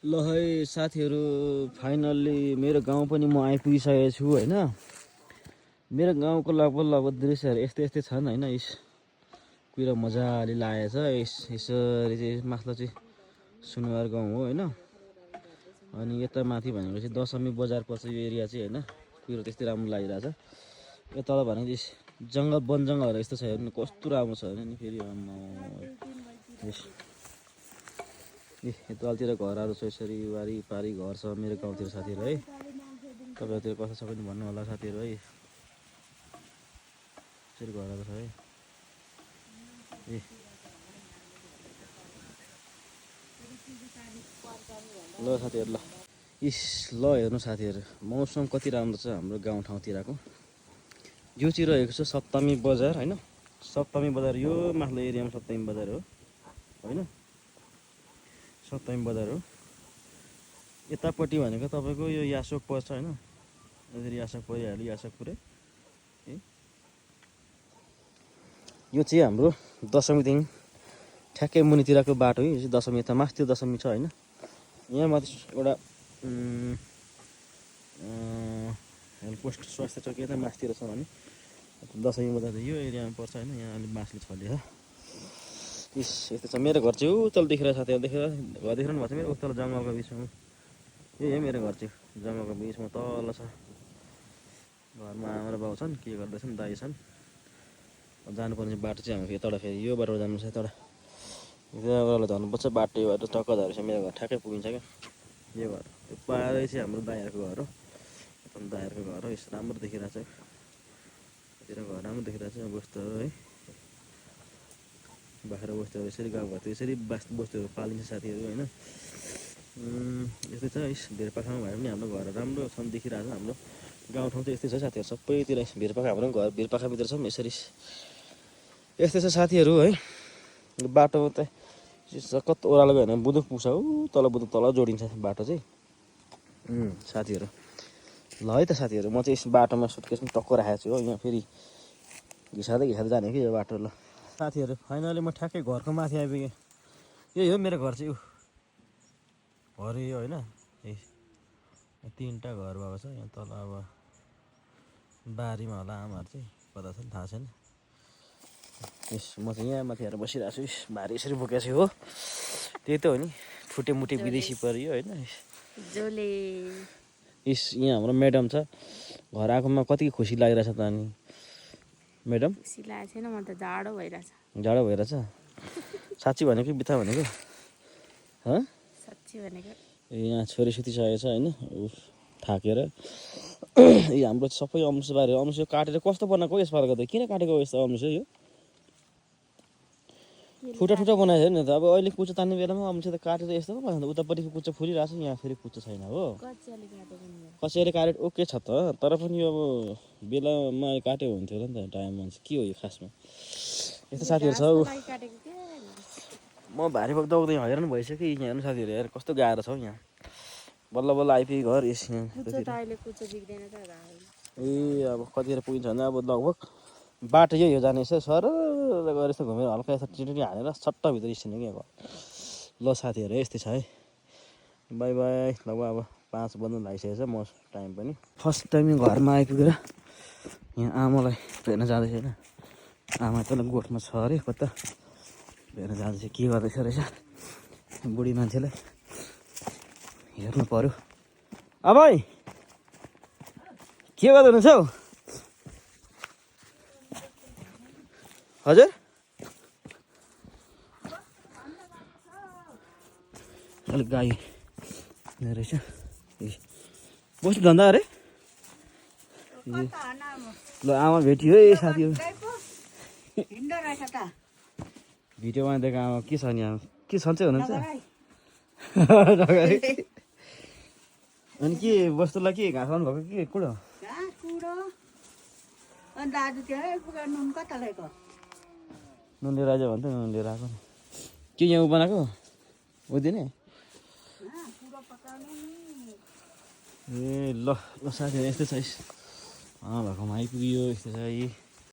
ल है साथीहरू फाइनल्ली मेरो गाउँ पनि म आइपुगिसकेको छु होइन। मेरो गाउँको लगभग दृश्यहरू यस्तै यस्तै छन् होइन। यस कुरो मजाले लागेछ। यसरी चाहिँ माथिल्लो चाहिँ सुनवार गाउँ हो होइन। अनि यता माथि भनेको चाहिँ दशमी बजार पर्छ यो एरिया चाहिँ होइन। कुरो त्यस्तै राम्रो लागिरहेछ। यो तल भनेको जङ्गल वन जङ्गलहरू यस्तो छ हेर्नु कस्तो राम्रो छ होइन नि फेरि। तलतिर घरहरू छ यसरी वारिपारि घर छ मेरो गाउँतिर साथीहरू है। तपाईँहरूतिर कस्तो छ पनि भन्नु होला साथीहरू है। यसरी घरहरू छ है। ल साथीहरू ल ल हेर्नु साथीहरू मौसम कति राम्रो छ हाम्रो गाउँठाउँतिरको। यो चाहिँ रहेको छ सप्तमी बजार होइन। सप्तमी बजार यो माथिल्लो एरियामा सप्तमी बजार हो होइन। सप्तमी बजार हो। यतापट्टि भनेको तपाईँको यो यासोक पर्छ होइन। यसरी यासोक परिहाल्यो यासोक पुरै। यो चाहिँ हाम्रो दशमीदेखि ठ्याक्कै मुनितिरको बाटो है। दशमी यता माथि दशमी छ होइन। यहाँ माथि एउटा हेल्थ पोस्ट स्वास्थ्य चौकी यता माथितिर छ भने दशमी बजार यो एरियामा पर्छ होइन। यहाँ अलिक बाँसले छल्यो। यस्तो छ। मेरो घर चाहिँ उतल देखेर साथीहरू देखेर घर देखिरहनु भएको छ मेरो उतल जङ्गलको बिचमा। यही हो मेरो घर चाहिँ जङ्गलको बिचमा तल छ। घरमा आमा र बाउ छन् के गर्दैछन् दाइ छन्। जानुपर्ने बाटो चाहिँ हाम्रो यताबाट फेरि यो बाटो जानुपर्छ यताबाट। यताबाट झर्नुपर्छ बाटो यो बाटो टक्क झरेछ मेरो घर ठ्याक्कै पुगिन्छ क्या यो घर। त्यो पारै चाहिँ हाम्रो दाइहरूको घर हो। दाइहरूको घर हो। यस्तो राम्रो देखिरहेछ। यतिर घर राम्रो देखिरहेछ बस्तीहरू है। बाख्रा बस्तीहरू यसरी गाउँघरतिर यसरी बस्तीहरू पालिन्छ साथीहरू होइन। यस्तै छ। भिरपाखामा भए पनि हाम्रो घर राम्रो छन् देखिरहेछ। हाम्रो गाउँठाउँ चाहिँ यस्तै छ साथीहरू सबैतिर। भिरपाखा हाम्रो घर भिरपाखाभित्र छौँ यसरी यस्तै छ साथीहरू है। बाटो त कस्तो ओह्रालो गयो भने बुदुक पुग्छ ऊ तल बुदुक तल जोडिन्छ बाटो चाहिँ साथीहरू। ल है त साथीहरू म चाहिँ यस बाटोमा सुटकेस पनि टक्क राखेको छु हो। यहाँ फेरि घिसार्दै जाने कि यो बाटो। ल साथीहरू फाइनली म ठ्याक्कै घरको माथि आइपुगेँ। यही हो मेरो घर चाहिँ घर यो होइन। तिनवटा घर भएको छ यहाँ तल। अब बारीमा होला आमाहरू चाहिँ कता छ थाहा छैन। म चाहिँ यहाँ माथि आएर बसिरहेको छु। भारी यसरी बोकेको छु हो। त्यही त हो नि फुटे मुटे विदेशी परियो होइन। यहाँ हाम्रो म्याडम छ। घर आएकोमा कति खुसी लागिरहेछ त अनि म्याडम? खुसी लागेको छैन म त जाडो भइरहेछ। जाडो भइरहेछ साँच्ची भनेको बित्था भनेको? साँच्ची भनेको। यहाँ छोरी सुतिसकेको छ होइन थाकेर। हाम्रो सबै अम्सो बारे अम्सो काटेर कस्तो बनाएको यसपालिको त किन काटेको यस्तो अम्सो यो? ठुटा बनाएको थियो नि त। अब अहिले कुचो तान्ने बेलामा अम्सो त काटेर यस्तो पो बनाउँछ। उतापट्टिको कुचो फुलिरहेको छ यहाँ फेरि कुचो छैन हो। कचेरी काटेर ओके छ त। तर पनि अब बेलामा काट्यो हुन्थ्यो होला नि त टाइम मान्छ के हो यो खासमा। यस्तो साथीहरू छ। म भारी बोक्दा बोक्दै हैरान भइसक्यो। यहाँ हेर्नु साथीहरू हेर कस्तो गाह्रो छ हौ यहाँ। बल्ल बल्ल आइपुग्यो घर यस यहाँ। ए अब कतिखेर पुगिन्छ भने अब लगभग बाटो यही हो जाने यसो सर गएर यस्तो घुमेर हल्का यस्तो टिटी हालेर सट्टभित्र निस्किने क्या घर। ल साथीहरू यस्तै छ है। By by. लगभग अब 5 बज्नु लागिसकेको छ। म टाइम पनि फर्स्ट टाइम घरमा आइपुगेर यहाँ आमालाई भेट्न जाँदैछ होइन। आमा तल गोठमा छ अरे कता भेट्न जाँदैछ के गर्दैछ रहेछ बुढी मान्छेलाई हेर्नु पर्यो। भाइ के गर्दै हुनुहुन्छ हौ? हजुर अलिक गाई रहेछ बस्नु धन्दा अरे। ल आमा भेटियो है साथीहरू। भिडियोमा देखाएको आमा के छ नि आमा के सन्चै हुनुहुन्छ? अनि के वस्तुलाई के घाँस लाउनु भएको के कुरो? नुन लिएर आइज भन्थ्यो नुन लिएर आएको नि। के यहाँ बनाएको उदिने? ए ल ल साथीहरू यस्तै छ। भएकोमा आइपुग्यो यस्तो छ है।